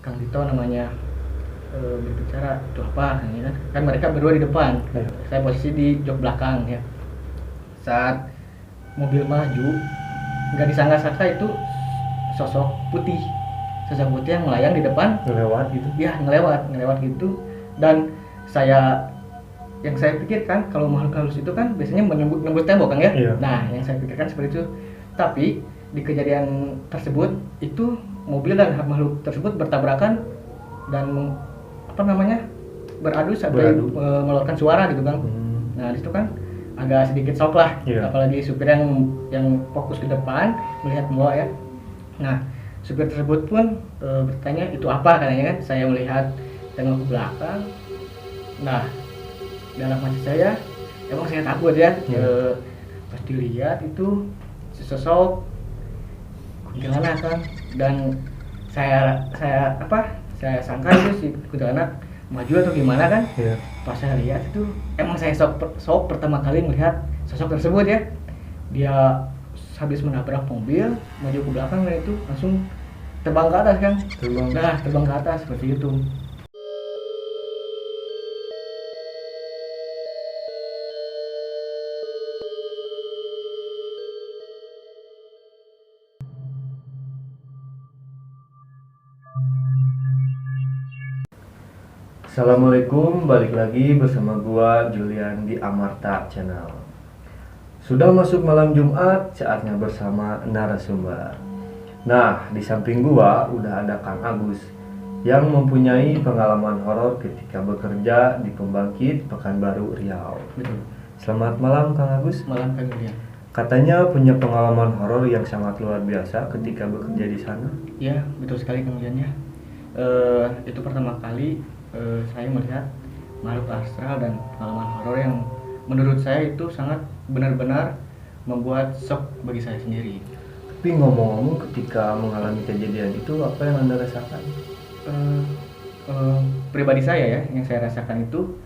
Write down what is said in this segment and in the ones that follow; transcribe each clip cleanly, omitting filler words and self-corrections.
Kang Dito namanya berbicara itu apa kan mereka berdua di depan, saya posisi di jok belakang ya. Saat mobil maju, nggak disangka-sangka itu sosok putih yang melayang di depan, ngelewat gitu ya ngelewat gitu. Dan yang saya pikirkan kalau makhluk halus itu kan biasanya menembus tembok kan ya. Iya. Nah yang saya pikirkan seperti itu, tapi di kejadian tersebut itu mobil dan makhluk tersebut bertabrakan dan beradu sampai mengeluarkan suara gitu kan. Nah di situ kan agak sedikit shock lah, apalagi supir yang fokus ke depan melihat semua ya. Nah supir tersebut pun bertanya itu apa katanya kan. Saya melihat tengok ke belakang. Nah dalam hati saya emang saya takut ya. Pas dilihat itu sesosok kuntilanak kan, dan saya sangka itu si kuntilanak maju atau gimana kan. Pas saya lihat itu emang saya shock pertama kali melihat sosok tersebut ya. Dia habis menabrak mobil maju ke belakang dan itu langsung terbang ke atas kan. Terbang ke atas seperti itu. Assalamualaikum, balik lagi bersama gua Julian di Amarta Channel. Sudah masuk malam Jumat, saatnya bersama narasumber. Nah, di samping gua udah ada Kang Agus yang mempunyai pengalaman horor ketika bekerja di Pembangkit Pekanbaru Riau. Betul. Selamat malam Kang Agus. Malam Kang Julian. Katanya punya pengalaman horor yang sangat luar biasa ketika bekerja di sana. Ya, betul sekali Kang Julian ya. Itu pertama kali saya melihat makhluk astral dan pengalaman horor yang menurut saya itu sangat benar-benar membuat shock bagi saya sendiri. Tapi ngomong-ngomong, ketika mengalami kejadian itu apa yang Anda rasakan? Pribadi saya ya, yang saya rasakan itu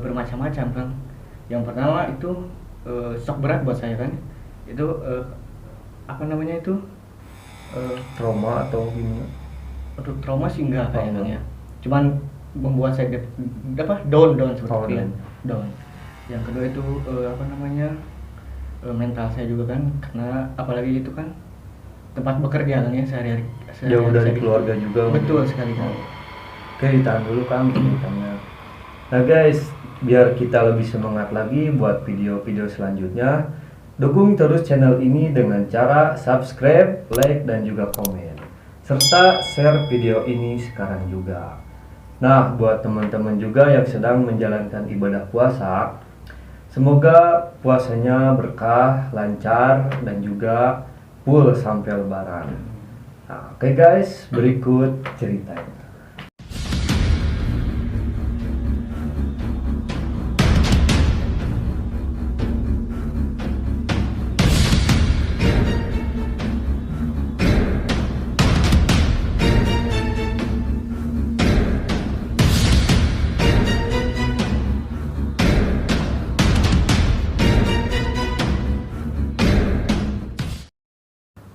bermacam-macam Kang. Yang pertama itu shock berat buat saya kan. Itu Trauma atau gimana? Untuk trauma sih enggak kayaknya. Cuman membuat saya down seperti itu. Down. Yang kedua itu mental saya juga kan, karena apalagi itu kan tempat bekerja kan ya, sehari-hari jauh dari keluarga juga. Betul sekali kan. Oke, ditahan dulu Kang ceritanya. Nah guys, biar kita lebih semangat lagi buat video-video selanjutnya, dukung terus channel ini dengan cara subscribe, like, dan juga komen, serta share video ini sekarang juga. Nah, buat teman-teman juga yang sedang menjalankan ibadah puasa, semoga puasanya berkah, lancar, dan juga full sampai lebaran. Nah, oke guys, berikut ceritanya.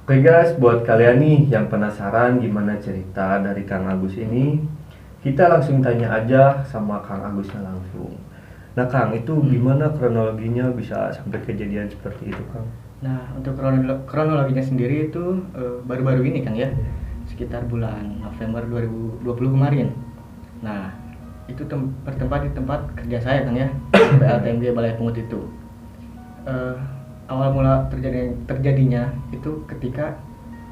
Oke guys, buat kalian nih yang penasaran gimana cerita dari Kang Agus ini, kita langsung tanya aja sama Kang Agusnya langsung. Nah Kang, itu gimana kronologinya bisa sampai kejadian seperti itu Kang? Nah, untuk kronologinya sendiri itu baru-baru ini Kang ya, sekitar bulan November 2020 kemarin. Nah, itu bertempat di tempat kerja saya Kang ya, PLTMG Balai Pungut itu. Awal mula terjadinya itu ketika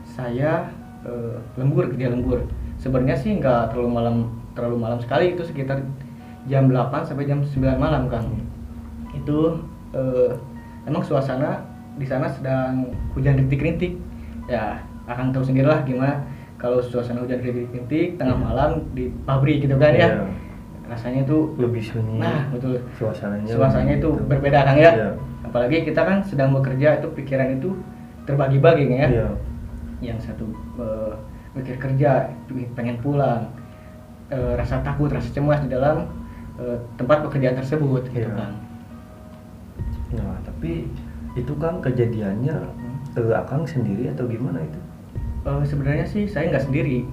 saya kerja lembur. Sebenarnya sih nggak terlalu malam sekali, itu sekitar jam 8 sampai jam 9 malam Kang. Itu emang suasana di sana sedang hujan rintik-rintik. Ya, akan tahu sendirilah gimana kalau suasana hujan rintik-rintik tengah malam di pabrik gitu kan ya. Rasanya itu lebih sunyi. Nah, betul. Suasananya itu berbeda Kang ya. Apalagi kita kan sedang bekerja, itu pikiran itu terbagi-bagi ya. Yang satu mikir kerja, pengen pulang, rasa takut, rasa cemas di dalam tempat pekerjaan tersebut gitu kan. Nah, tapi itu kan kejadiannya Akang sendiri atau gimana itu? Sebenarnya sih saya nggak sendiri.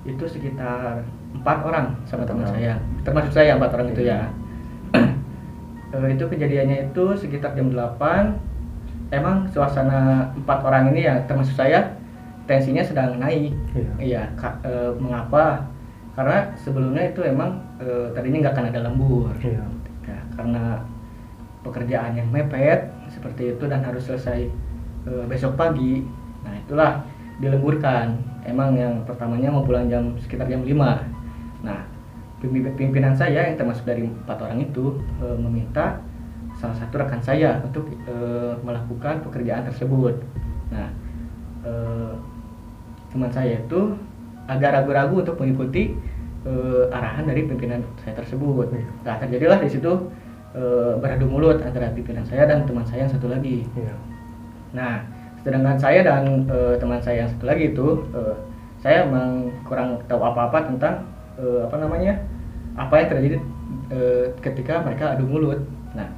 itu sekitar 4 orang sama Empat teman orang. saya, termasuk saya 4 orang itu Iya. ya. Itu kejadiannya itu sekitar jam 8. Emang suasana 4 orang ini ya termasuk saya tensinya sedang naik. Iya. Mengapa? Karena sebelumnya itu emang tadinya nggak akan ada lembur. Iya. Ya, karena pekerjaan yang mepet seperti itu dan harus selesai besok pagi. Nah itulah dilemburkan. Emang yang pertamanya mau pulang sekitar jam 5. Nah pimpinan saya yang termasuk dari 4 orang itu meminta salah satu rekan saya untuk melakukan pekerjaan tersebut. Nah teman saya itu agak ragu-ragu untuk mengikuti arahan dari pimpinan saya tersebut. Nah terjadilah di situ beradu mulut antara pimpinan saya dan teman saya yang satu lagi. Iya. Nah sedangkan saya dan teman saya yang satu lagi itu saya memang kurang tahu apa-apa tentang apa yang terjadi ketika mereka adu mulut. Nah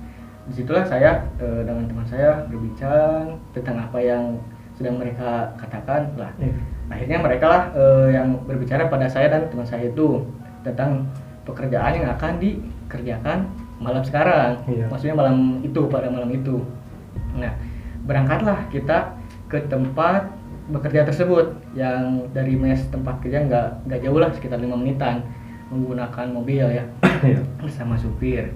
disitulah saya dengan teman saya berbincang tentang apa yang sedang mereka katakan lah. Akhirnya mereka lah yang berbicara pada saya dan teman saya itu tentang pekerjaan yang akan dikerjakan malam sekarang. Iya. Maksudnya pada malam itu. Nah berangkatlah kita ke tempat bekerja tersebut yang dari mes tempat kerja nggak jauh lah, sekitar 5 menitan menggunakan mobil ya. Iya. Bersama supir.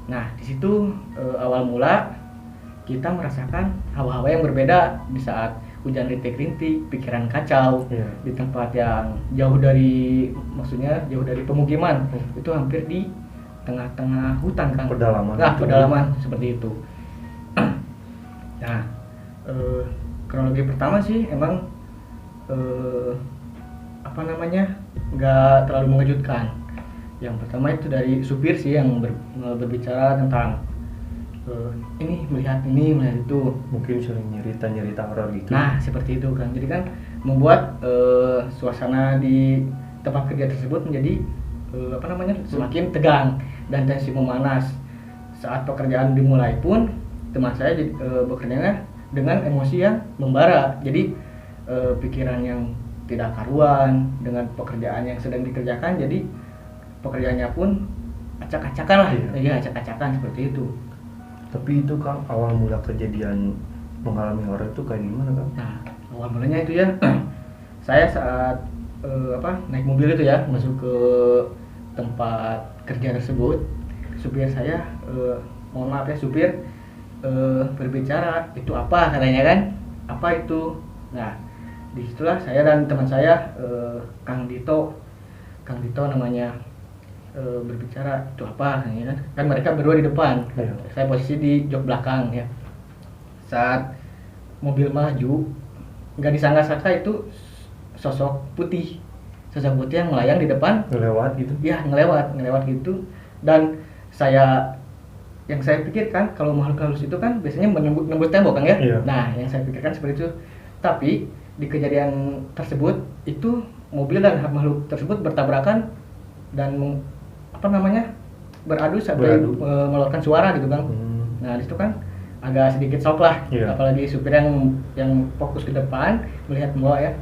Nah di situ awal mula kita merasakan hawa-hawa yang berbeda di saat hujan rintik-rintik, pikiran kacau. Iya. Di tempat yang jauh dari pemukiman. Itu hampir di tengah-tengah hutan kan. Pedalaman. Nah pedalaman seperti itu. Nah kronologi pertama sih emang nggak terlalu mengejutkan. Yang pertama itu dari supir sih yang berbicara tentang ini melihat itu. Mungkin sering nyerita horor gitu. Nah seperti itu kan, jadi kan membuat suasana di tempat kerja tersebut menjadi semakin tegang dan tensi memanas. Saat pekerjaan dimulai pun teman saya bekerjanya dengan emosi yang membara. Jadi pikiran yang tidak karuan dengan pekerjaan yang sedang dikerjakan, jadi pekerjaannya pun acak-acakan lah. Iya, acak-acakan seperti itu. Tapi itu Kang, awal mula kejadian mengalami horor itu kayak gimana Kang? Nah awal mulanya itu ya saya saat naik mobil itu ya masuk ke tempat kerja tersebut, supir saya mohon maaf ya supir berbicara, itu apa katanya kan, apa itu. Nah disitulah saya dan teman saya Kang Dito namanya berbicara, itu apa katanya kan mereka berdua di depan. Iya. Saya posisi di jok belakang ya. Saat mobil maju nggak disangka-sangka itu sosok putih yang melayang di depan, Ngelewat gitu? ya ngelewat gitu. Dan yang saya pikirkan kalau makhluk halus itu kan biasanya menembus tembok kan ya. Iya. Nah yang saya pikirkan seperti itu, tapi di kejadian tersebut itu mobil dan makhluk tersebut bertabrakan dan beradu sampai mengeluarkan suara gitu kan. Nah disitu kan agak sedikit shock lah. Iya. Apalagi supir yang fokus ke depan melihat semua ya.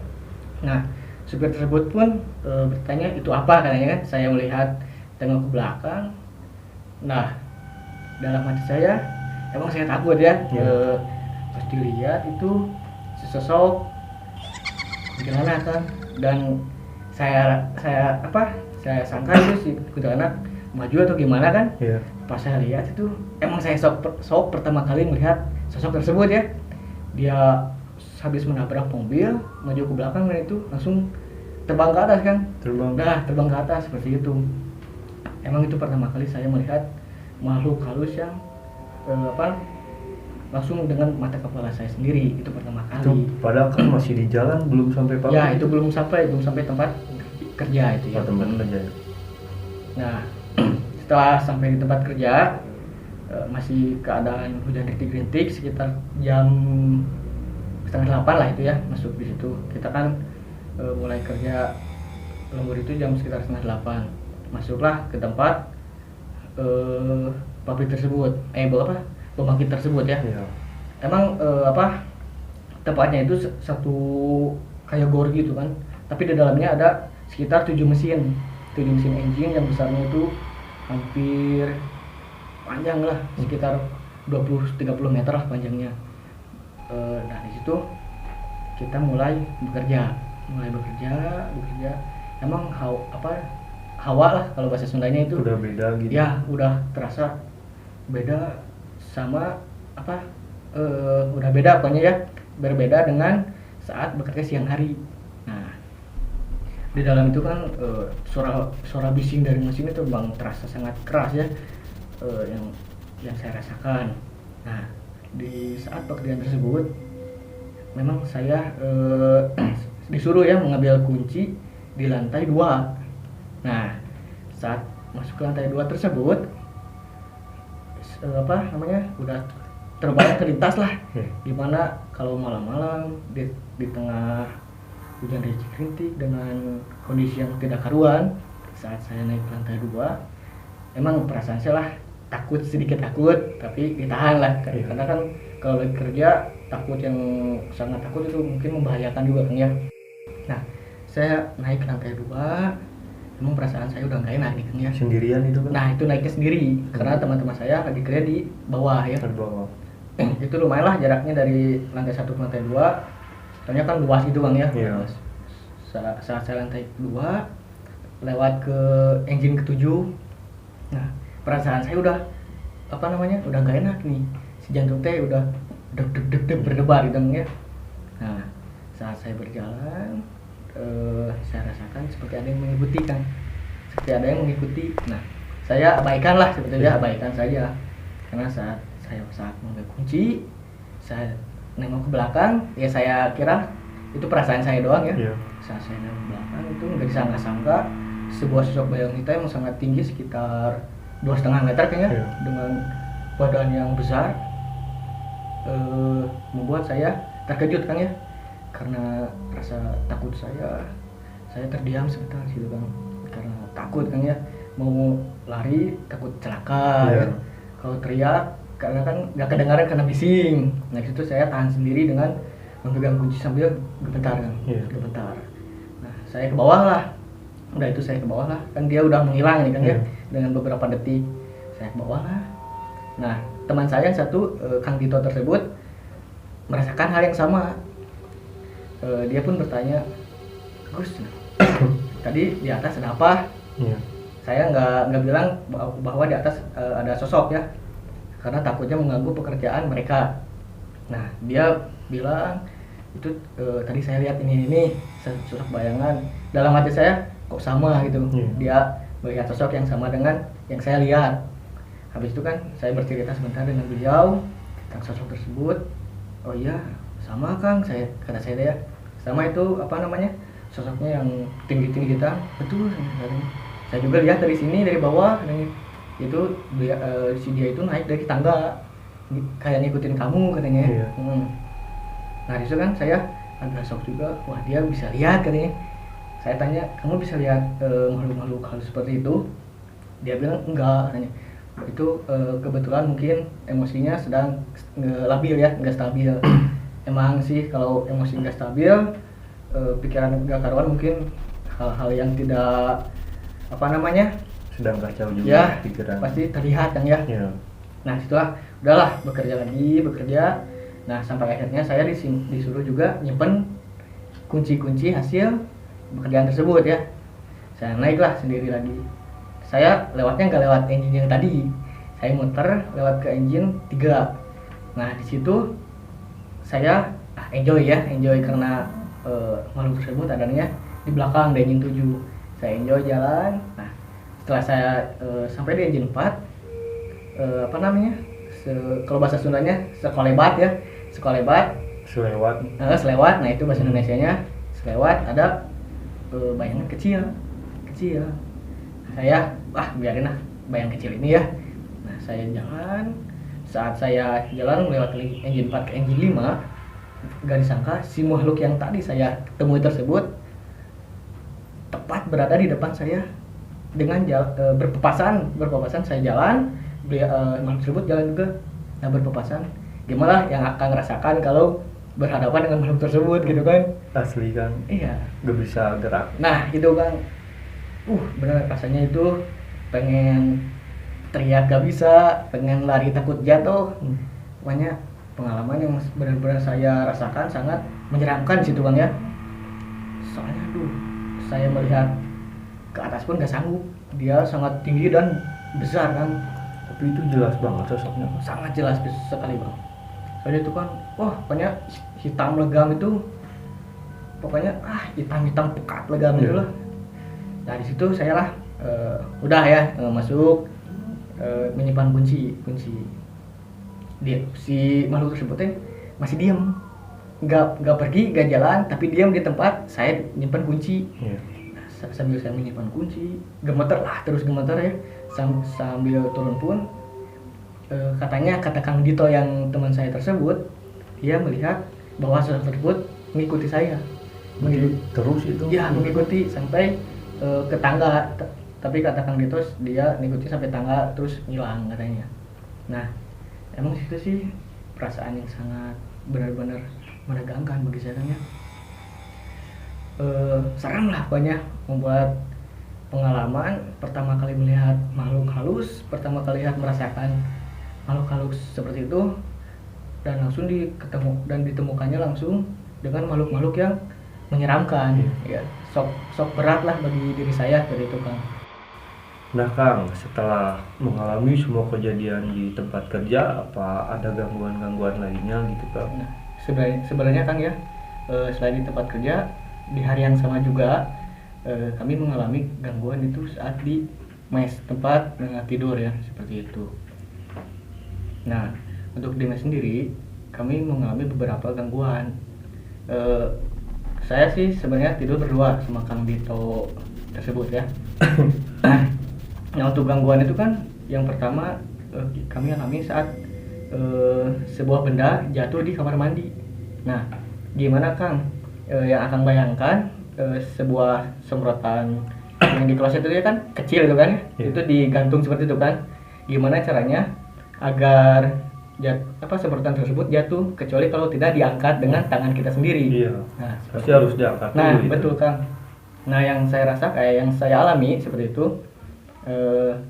Nah supir tersebut pun bertanya itu apa katanya kan. Saya melihat tengok ke belakang. Nah dalam hati saya emang saya takut ya. Iya. Pas dilihat itu sesosok kuntilanak kan, dan saya sangka itu si kuntilanak maju atau gimana kan. Iya. Pas saya lihat itu emang saya shock pertama kali melihat sosok tersebut ya. Dia habis menabrak mobil maju ke belakang dan itu langsung terbang ke atas kan. Terbang ke atas seperti itu. Emang itu pertama kali saya melihat makhluk halus yang langsung dengan mata kepala saya sendiri, itu pertama kali. Itu padahal kan masih di jalan, belum sampai pabrik. Ya itu belum sampai tempat kerja itu ya. Tempat kerja. Nah setelah sampai di tempat kerja masih keadaan hujan rintik-rintik, sekitar jam 7:30 lah itu ya masuk di situ. Kita kan mulai kerja lembur itu jam sekitar 7:30. Masuklah ke tempat pabrik tersebut, pembangkit tersebut ya. Iya. Emang tempatnya itu satu kayak gor gitu kan, tapi di dalamnya ada sekitar 7 mesin engine yang besarnya itu hampir panjang lah, sekitar 20-30 meter lah panjangnya. Nah di situ kita mulai bekerja. Emang hawa lah kalau bahasa Sundanya itu udah beda gitu ya, udah terasa beda sama udah beda pokoknya ya, berbeda dengan saat bekerja siang hari. Nah di dalam itu kan suara bising dari mesin itu bang terasa sangat keras ya, yang saya rasakan. Nah di saat pekerjaan tersebut memang saya disuruh ya mengambil kunci di lantai 2. Nah saat masuk ke lantai 2 tersebut udah terbayang terlintas lah gimana kalau malam-malam di tengah hujan rintik dengan kondisi yang tidak karuan. Saat saya naik ke lantai 2 emang perasaan saya lah sedikit takut, tapi ditahan lah karena kan kalau lagi kerja takut yang sangat takut itu mungkin membahayakan juga kan ya. Nah saya naik ke lantai 2, emang perasaan saya udah gak enak nih kan ya. Sendirian itu kan? Nah itu naiknya sendiri karena teman-teman saya lagi kerja di bawah ya. Di bawah. Itu lumayan lah jaraknya dari lantai 1 ke lantai 2, soalnya kan luas gitu bang ya. Iya. Saat saya lantai 2 lewat ke engine ke-7, nah perasaan saya udah udah gak enak nih, si jantung teh udah deg berdebar gitu ya. Nah saat saya berjalan saya rasakan seperti ada yang mengikuti. Nah saya abaikan lah sebetulnya, abaikan saja karena saat mengambil kunci saya nengok ke belakang ya, saya kira itu perasaan saya doang ya. Saat saya nengok ke belakang itu nggak disangka-sangka sebuah sosok bayang hitam yang sangat tinggi sekitar 2,5 meter kayaknya, dengan badan yang besar, membuat saya terkejut kan ya. Karena rasa takut saya terdiam sebentar gitu bang, karena takut kan ya, mau lari takut celaka ya. Kalau teriak karena kan nggak kedengaran karena bising. Nah itu saya tahan sendiri dengan memegang kunci sambil gemetar kan, gemetar. Nah saya ke bawah lah, udah itu saya ke bawah lah, kan dia udah menghilang nih kan ya, dengan beberapa detik saya ke bawah lah. Nah teman saya yang satu, Kang Tito tersebut merasakan hal yang sama. Dia pun bertanya, Gus, tadi di atas ada apa? Saya nggak bilang bahwa di atas ada sosok ya, karena takutnya mengganggu pekerjaan mereka. Nah dia bilang itu tadi saya lihat ini sosok bayangan. Dalam hati saya kok sama gitu, dia melihat sosok yang sama dengan yang saya lihat. Habis itu kan saya bercerita sebentar dengan beliau tentang sosok tersebut. Oh iya sama Kang, kata saya ya, sama itu sosoknya yang tinggi hitam, betul. Saya juga lihat dari sini, dari bawah, dan itu dia itu naik dari tangga kayak ngikutin kamu katanya. Nah disitu kan saya agak shock juga, wah dia bisa lihat katanya. Saya tanya, kamu bisa lihat makhluk-makhluk hal seperti itu? Dia bilang enggak katanya. Itu kebetulan mungkin emosinya sedang labil ya, nggak stabil. Emang sih kalau emosi nggak stabil, pikiran nggak karuan, mungkin hal-hal yang tidak sedang kacau juga ya, pikiran pasti terlihat kan ya. Nah setelah udahlah bekerja. Nah sampai akhirnya saya disuruh juga nyimpen kunci-kunci hasil pekerjaan tersebut ya. Saya naiklah sendiri lagi. Saya lewatnya nggak lewat engine yang tadi, saya muter lewat ke engine 3. Nah di situ saya enjoy karena makhluk tersebut adanya di belakang di engine 7. Saya enjoy jalan. Nah setelah saya sampai di engine 4, kalau bahasa Sundanya selewat. Nah itu bahasa Indonesianya selewat, ada bayangan kecil. Saya biarin lah bayang kecil ini ya. Nah saya jalan. Saat saya jalan melewati engine 4 ke engine 5, gak disangka si makhluk yang tadi saya temui tersebut tepat berada di depan saya dengan berpapasan. Saya jalan, makhluk tersebut jalan juga. Nah berpapasan. Gimana yang akan ngerasakan kalau berhadapan dengan makhluk tersebut gitu kan. Asli kan, Iya. gak bisa gerak. Nah itu Kang, bener rasanya itu pengen teriak gak bisa, pengen lari takut jatuh. Pokoknya pengalaman yang benar-benar saya rasakan sangat menyeramkan situ Bang ya. Soalnya saya melihat ke atas pun gak sanggup, dia sangat tinggi dan besar kan. Tapi itu jelas banget sosoknya. Sangat jelas sekali Bang. Soalnya itu kan, pokoknya hitam legam itu, pokoknya hitam-hitam pekat legam itu lah. Nah di situ saya lah udah ya masuk, menyimpan kunci. Dia si makhluk tersebut masih diam, nggak pergi, nggak jalan, tapi diam di tempat saya menyimpan kunci. Nah, sambil saya menyimpan kunci, terus gemeter ya, sambil turun pun katanya kata Kang Dito yang teman saya tersebut, dia melihat bahwa sosok tersebut mengikuti saya. Terus itu? Ya mengikuti sampai ke tangga, tapi kata Kang Dito dia mengikuti sampai tangga terus hilang katanya. Nah emang itu sih perasaan yang sangat benar-benar menegangkan bagi saya kan ya. Seram lah pokoknya, membuat pengalaman pertama kali melihat makhluk halus, pertama kali merasakan makhluk halus seperti itu, dan langsung ditemukannya langsung dengan makhluk-makhluk yang menyeramkan. Ya sok berat lah bagi diri saya dari itu Kang. Nah Kang, setelah mengalami semua kejadian di tempat kerja, apa ada gangguan-gangguan lainnya gitu Kang? Nah, sebenarnya Kang ya, selain di tempat kerja, di hari yang sama juga kami mengalami gangguan itu saat di mes, tempat tidur ya, seperti itu. Nah, untuk di mes sendiri, kami mengalami beberapa gangguan. Saya sih sebenarnya tidur berdua sama Kang Dito tersebut ya. Nah untuk gangguan itu kan yang pertama kami alami saat sebuah benda jatuh di kamar mandi. Nah gimana Kang, yang akan bayangkan sebuah semprotan yang di kloset itu kan kecil itu kan, itu digantung seperti itu kan. Gimana caranya agar semprotan tersebut jatuh, kecuali kalau tidak diangkat dengan tangan kita sendiri. Nah pasti harus diangkat. Nah betul Kang. Nah yang saya rasa yang saya alami seperti itu,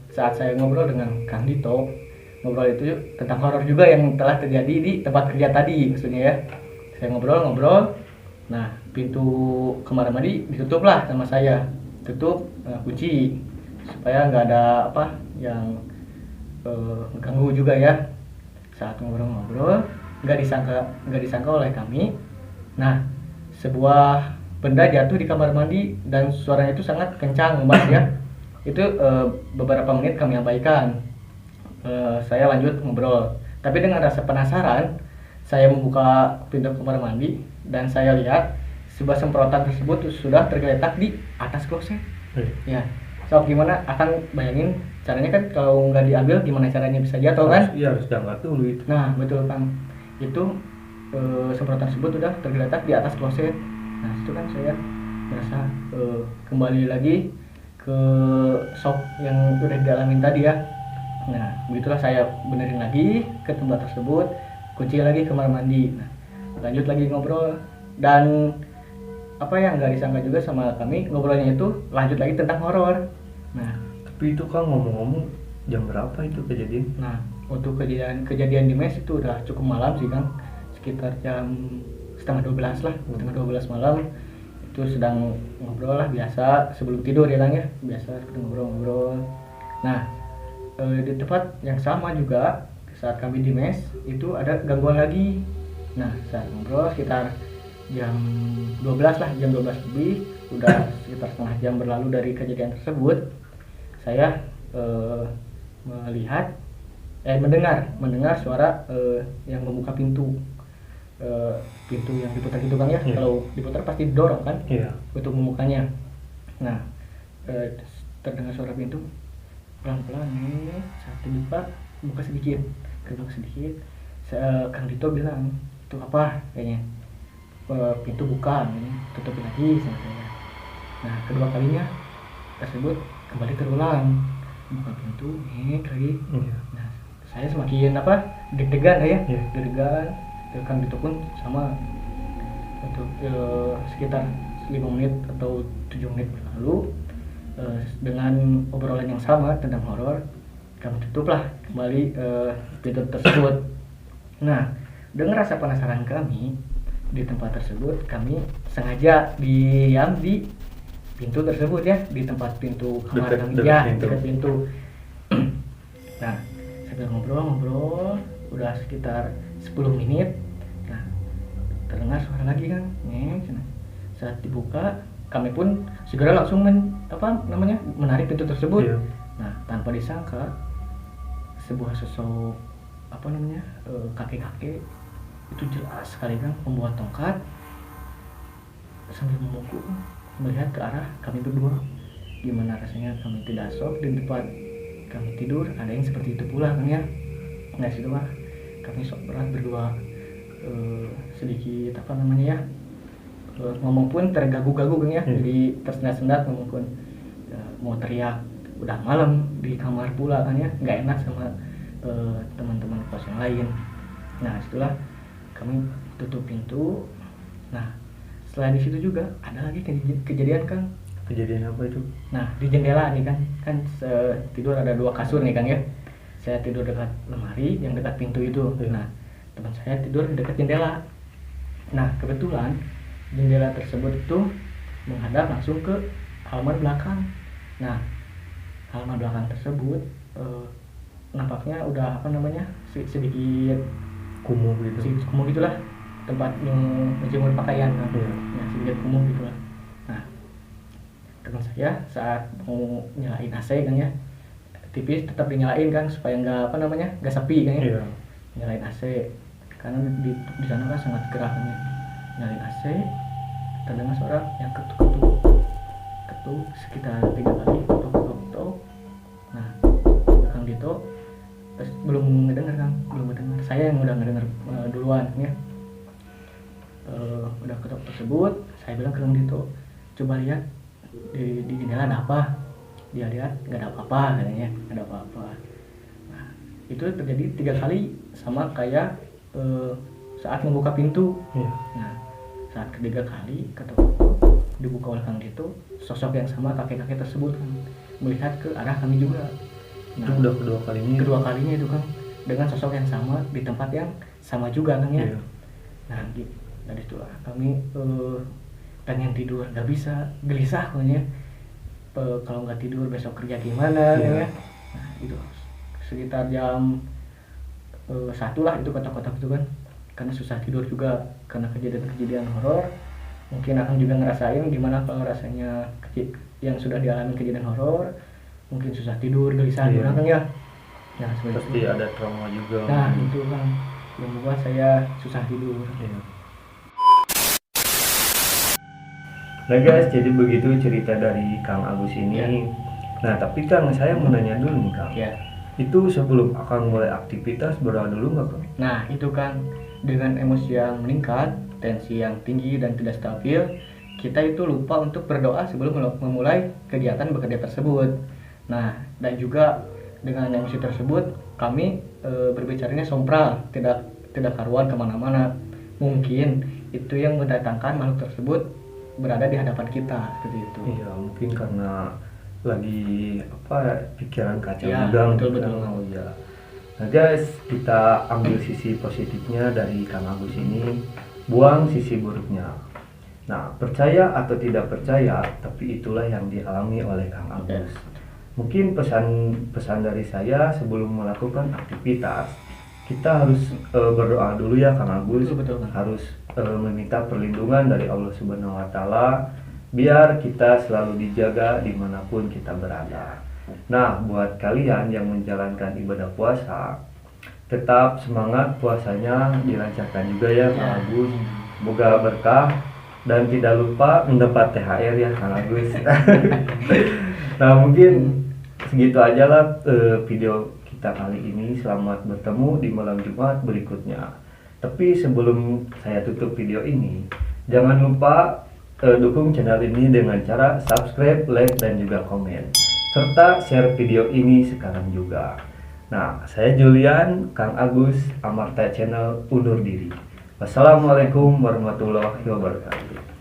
saat saya ngobrol dengan Kang Dito, ngobrol itu tentang horor juga yang telah terjadi di tempat kerja tadi maksudnya ya. Saya ngobrol, nah pintu kamar mandi ditutup lah sama saya, tutup kunci supaya nggak ada yang mengganggu juga ya. Saat ngobrol nggak disangka oleh kami, nah sebuah benda jatuh di kamar mandi dan suaranya itu sangat kencang banget ya. Itu beberapa menit kami abaikan. Saya lanjut ngobrol, tapi dengan rasa penasaran saya membuka pintu kamar mandi dan saya lihat sebuah semprotan tersebut sudah tergeletak di atas kloset. Ya, so gimana akan bayangin caranya kan, kalau nggak diambil gimana caranya bisa jatuh kan? Iya harus diangkat dulu itu. Nah betul Kang, itu semprotan tersebut sudah tergeletak di atas kloset. Nah itu kan saya merasa kembali lagi ke shock yang udah dialamin tadi ya. Nah begitulah saya benerin lagi ke tempat tersebut, kunci lagi kamar mandi. Nah, lanjut lagi ngobrol, dan apa yang nggak disangka juga sama kami, ngobrolnya itu lanjut lagi tentang horor. Nah tapi itu Kang, ngomong-ngomong jam berapa itu kejadian? Nah untuk kejadian di mes itu udah cukup malam sih Kang, sekitar jam setengah 12 lah, setengah 12 malam. Itu sedang ngobrol lah biasa sebelum tidur ya Kang ya, biasa seperti ngobrol-ngobrol. Nah di tempat yang sama juga saat kami di mes itu ada gangguan lagi. Nah saat ngobrol sekitar jam 12 lah, jam 12 lebih, udah sekitar setengah jam berlalu dari kejadian tersebut. Saya mendengar suara yang membuka pintu yang diputar gitu Kang ya. Kalau diputar pasti didorong kan untuk membukanya. Nah terdengar suara pintu pelan-pelan nih, saat dibuka sedikit. Kang Dito bilang, itu apa kayaknya, pintu buka, tutupin lagi sama saya. Nah kedua kalinya tersebut kembali terulang, buka pintu lagi. Nah saya semakin deg-degan ya, deg-degan. Kang Dito pun sama Untuk sekitar 5 menit atau 7 menit berlalu, dengan obrolan yang sama tentang horor, kami tutuplah kembali pintu tersebut. Nah, dengan rasa penasaran kami di tempat tersebut, kami sengaja diam di pintu tersebut ya, di tempat pintu kamar kami ya, dekat pintu. Nah, sambil ngobrol udah sekitar 10 menit. Nah, terdengar suara lagi kan, saat dibuka kami pun segera langsung menarik pintu tersebut. Iya. Nah, tanpa disangka sebuah sosok kakek-kakek itu jelas sekali kan membawa tongkat sambil memukul melihat ke arah kami berdua. Gimana rasanya kami tidak shock di tempat kami tidur ada yang seperti itu pula kan ya. Nah, situlah kami shock berat berdua, sedikit ngomong pun tergagu-gagu kan ya, jadi tersendat-sendat ngomong pun, mau teriak udah malam di kamar pula kan ya, nggak enak sama teman-teman kos yang lain. Nah, setelah kami tutup pintu. Nah, setelah di situ juga ada lagi kejadian kan. Kejadian apa itu? Nah, di jendela nih kan tidur ada 2 kasur nih kan ya. Saya tidur dekat lemari yang dekat pintu itu. Nah, teman saya tidur dekat jendela. Nah, kebetulan jendela tersebut itu menghadap langsung ke halaman belakang. Nah, halaman belakang tersebut nampaknya udah sedikit kumuh gitu. Sedikit kumuh gitulah, tempat yang menjemur pakaian kan. Nah, sedikit kumuh gitulah. Nah, teman saya saat mau nyalain AC kan ya, tipis tetap dinyalain kan supaya nggak sepi kan ya. Nyalain AC karena di sana kan sangat gerah kan ya. Nyalain AC, terdengar suara yang ketuk sekitar 3 kali, ketuk. Nah, Kang Dito belum ngedengar. Saya yang udah ngedengar duluan ya. Udah ketok tersebut, saya bilang ke Kang Dito, coba lihat di jendela ada apa. Dia lihat nggak ada apa-apa katanya, nggak ada apa-apa. Nah, itu terjadi 3 kali sama kayak saat membuka pintu. Nah, saat ketiga kali ketok dibuka oleh Kang Dito, sosok yang sama kakek-kakek tersebut kan melihat ke arah kami juga. Nah, itu udah kedua kalinya itu kan dengan sosok yang sama di tempat yang sama juga kan ya. Nah, dari itulah kami pengen tidur nggak bisa, gelisah pokoknya. Kalau nggak tidur besok kerja gimana ya. Nah, itu sekitar jam 1 lah itu kotak-kotak itu kan, karena susah tidur juga karena kejadian horor. Mungkin akan juga ngerasain gimana kalau rasanya yang sudah dialami kejadian horor, mungkin susah tidur, gelisah gimana kan ya. Nah, pasti ada trauma juga. Nah, itu kan yang membuat saya susah tidur. Nah guys, jadi begitu cerita dari Kang Agus ini. Nah, tapi Kang, saya mau nanya dulu nih Kang. Itu sebelum Akang mulai aktivitas berdoa dulu nggak Kang? Nah, itu kan dengan emosi yang meningkat, tensi yang tinggi dan tidak stabil, kita itu lupa untuk berdoa sebelum memulai kegiatan bekerja tersebut. Nah, dan juga dengan emosi tersebut kami berbicaranya sompral, tidak karuan kemana-mana. Mungkin itu yang mendatangkan makhluk tersebut berada di hadapan kita seperti itu. Iya, mungkin karena lagi pikiran kacau ya, juga. Betul. Ya. Nah guys, kita ambil sisi positifnya dari Kang Agus ini, buang sisi buruknya. Nah, percaya atau tidak percaya, tapi itulah yang dialami oleh Kang Agus. Mungkin pesan dari saya sebelum melakukan aktivitas, kita harus berdoa dulu ya Kang Agus. Betul. Harus meminta perlindungan dari Allah Subhanahu wa Ta'ala, biar kita selalu dijaga dimanapun kita berada. Nah, buat kalian yang menjalankan ibadah puasa, tetap semangat puasanya, dilancarkan juga ya Kang Agus. Semoga berkah dan tidak lupa mendapat THR ya Kang Agus. Nah, mungkin segitu aja lah video kita kali ini. Selamat bertemu di malam Jumat berikutnya. Tapi sebelum saya tutup video ini, jangan lupa dukung channel ini dengan cara subscribe, like, dan juga komen, serta share video ini sekarang juga. Nah, saya Julian, Kang Agus, Amarta Channel undur diri. Wassalamualaikum warahmatullahi wabarakatuh.